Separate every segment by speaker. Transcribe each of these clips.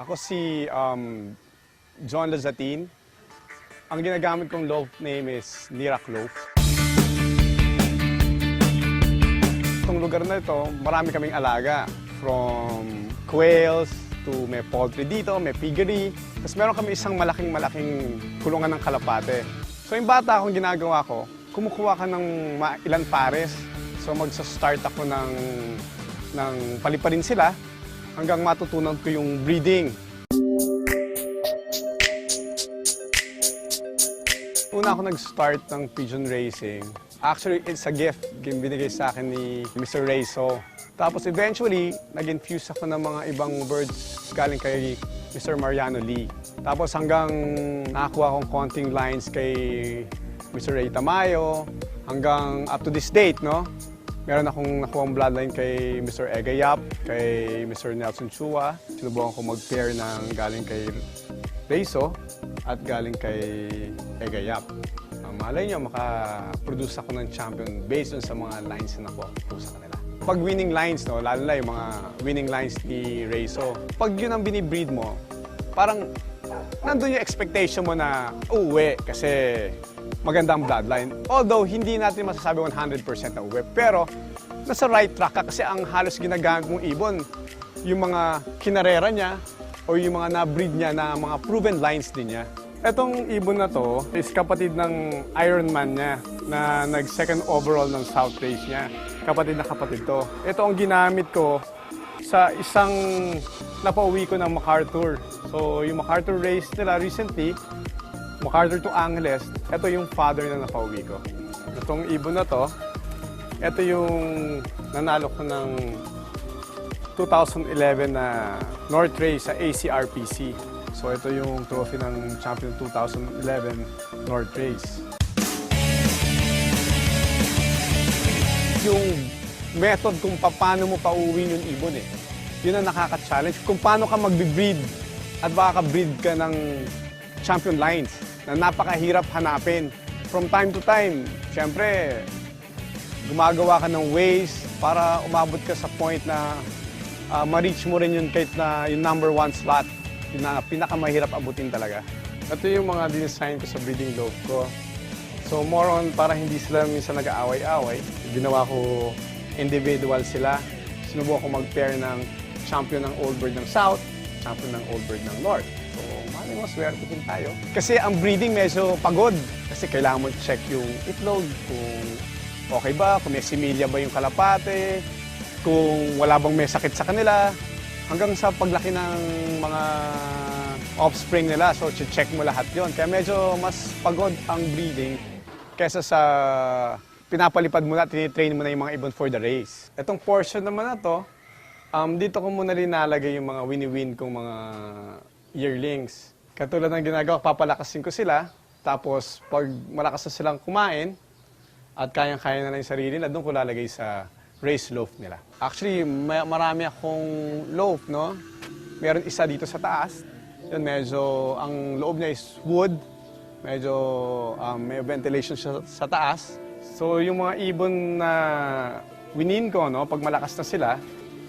Speaker 1: Ako si John Lazatin. Ang ginagamit kong loaf name is Nirak Loaf. Itong lugar na ito, marami kaming alaga. From quails to may poultry dito, may piggery. Tapos meron kami isang malaking kulungan ng kalapate. So yung bata akong ginagawa ko, kumukuha ka ng ilang pares. So magsa-start ako ng paliparin sila hanggang matutunan ko yung breeding. Una ako nag-start ng pigeon racing. Actually, it's a gift binigay sa akin ni Mr. Rayso. Tapos eventually, nag-infuse ako ng mga ibang birds galing kay Mr. Mariano Lee. Tapos hanggang nakakuha akong konting lines kay Mr. Ray Tamayo, hanggang up to this date, no? Meron akong nakuhang bloodline kay Mr. Egayap, kay Mr. Nelson Chua. Sinubukan ko mag-pair ng galing kay Rayso at galing kay Egayap. Malay nyo, makaproduce ako ng champion based on sa mga lines na nakuha ko sa kanila. Pag winning lines, no, lalo na yung mga winning lines ni Rayso, pag yun ang binibreed mo, parang nandun yung expectation mo na uuwi kasi magandang bloodline. Although, hindi natin masasabi 100% na uwi. Pero, nasa right track ka kasi ang halos ginagamit mong ibon, yung mga kinarera niya o yung mga na-breed niya na mga proven lines din niya. Etong ibon na to is kapatid ng Ironman niya na nag-second overall ng South Race niya. Kapatid na kapatid to. Ito ang ginamit ko sa isang napauwi ko ng MacArthur. So, yung MacArthur race nila recently, MacArthur to Angeles, ito yung father na napauwi ko. Itong ibon na to, ito yung nanalo ko ng 2011 na North Race sa ACRPC. So ito yung trophy ng champion 2011 North Race. Yung method kung paano mo pauwiin yung ibon yun ang nakaka-challenge. Kung paano ka magbe-breed at baka ka-breed ka ng champion lines na napakahirap hanapin. From time to time, syempre, gumagawa ka ng ways para umabot ka sa point na ma-reach mo rin yun kahit na yung number 1 slot, yung na pinakamahirap abutin talaga. Ito yung mga dinesign ko sa breeding loaf ko. So more on para hindi sila minsan nag-aaway-away. Ginawa ko individual sila. Sinubukan ko mag-pair ng champion ng Old Bird ng South, champion ng Old Bird ng North. So, maling maswerte din tayo. Kasi ang breeding medyo pagod. Kasi kailangan mo check yung itlog, kung okay ba, kung may similya ba yung kalapate, kung wala bang may sakit sa kanila, hanggang sa paglaki ng mga offspring nila. So, check mo lahat yon. Kaya medyo mas pagod ang breeding kaysa sa pinapalipad mo na, tinitrain mo na yung mga ibon for the race. Itong portion naman na to, dito ko muna linalagay yung mga wini-win kong mga yearlings. Katulad ng ginagawa, papalakasin ko sila. Tapos, pag malakas na silang kumain at kayang-kaya na lang yung sarili nila, doon ko lalagay sa race loaf nila. Actually, marami akong loaf, no? Meron isa dito sa taas. Yun, medyo, ang loob niya is wood. Medyo may ventilation siya sa taas. So, yung mga ibon na winin ko, no? Pag malakas na sila,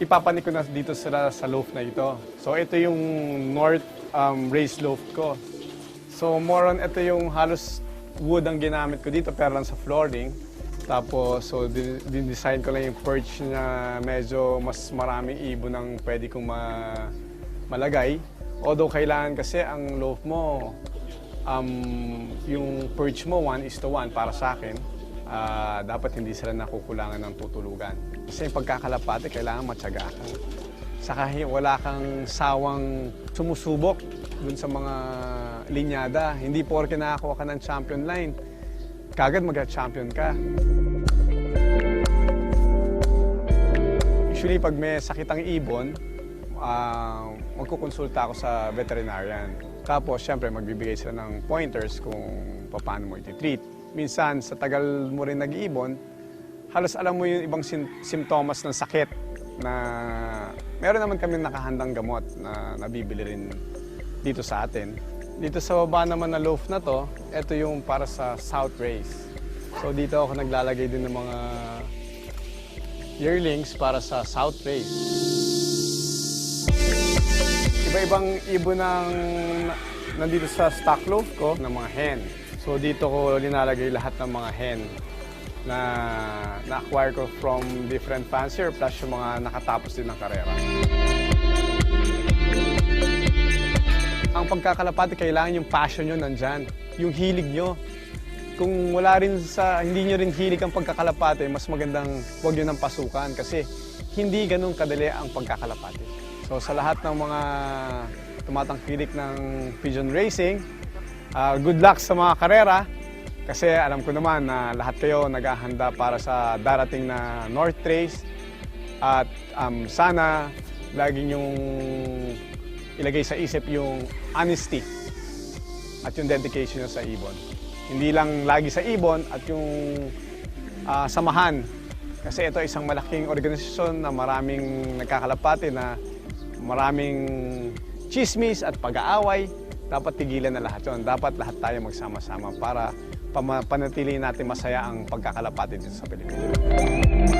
Speaker 1: ipapanik ko na dito sila sa loaf na ito. So, ito yung North race loaf ko. So, more on, ito yung halos wood ang ginamit ko dito, pero lang sa flooring. Tapos, so, din-design ko lang yung perch na medyo mas maraming ibon ang pwede kong malagay. Although, kailangan kasi ang loaf mo, yung perch mo, 1:1 para sa akin. Dapat hindi sila nakukulangan ng tutulugan. Kasi yung pagkakalapate, kailangan matyaga ka. Saka wala kang sawang sumusubok dun sa mga linyada. Hindi porke nakakuha ka ng champion line, kagad mag-champion ka. Usually, pag may sakit ang ibon, magkukonsulta ako sa veterinarian. Tapos, syempre, magbibigay sila ng pointers kung paano mo iti-treat. Minsan, sa tagal mo rin nag-iibon, halos alam mo yung ibang simptomas ng sakit na meron naman kami nakahandang gamot na nabibili rin dito sa atin. Dito sa baba naman na loaf na to, ito yung para sa South Race. So dito ako naglalagay din ng mga yearlings para sa South Race. Iba-ibang ibon ng nandito sa stock loaf ko ng mga hen. So dito ko linalagay lahat ng mga hen na na-acquire ko from different fancier plus yung mga nakatapos din ng karera. Ang pagkakalapati, kailangan yung passion nyo nandyan, yung hilig nyo. Kung wala rin hindi nyo rin hilig ang pagkakalapati, mas magandang huwag nyo ng pasukan kasi hindi ganun kadali ang pagkakalapati. So sa lahat ng mga tumatangkilik ng pigeon racing, good luck sa mga karera kasi alam ko naman na lahat kayo naghahanda para sa darating na North Race at sana lagi nyong ilagay sa isip yung honesty at yung dedication nyo sa ibon. Hindi lang lagi sa ibon at yung samahan. Kasi ito isang malaking organisasyon na maraming nagkakalapati na maraming chismis at pag-aaway. Dapat tigilan na lahat yun. Dapat lahat tayo magsama-sama para panatilihin natin masaya ang pagkakalapati dito sa Pilipinas.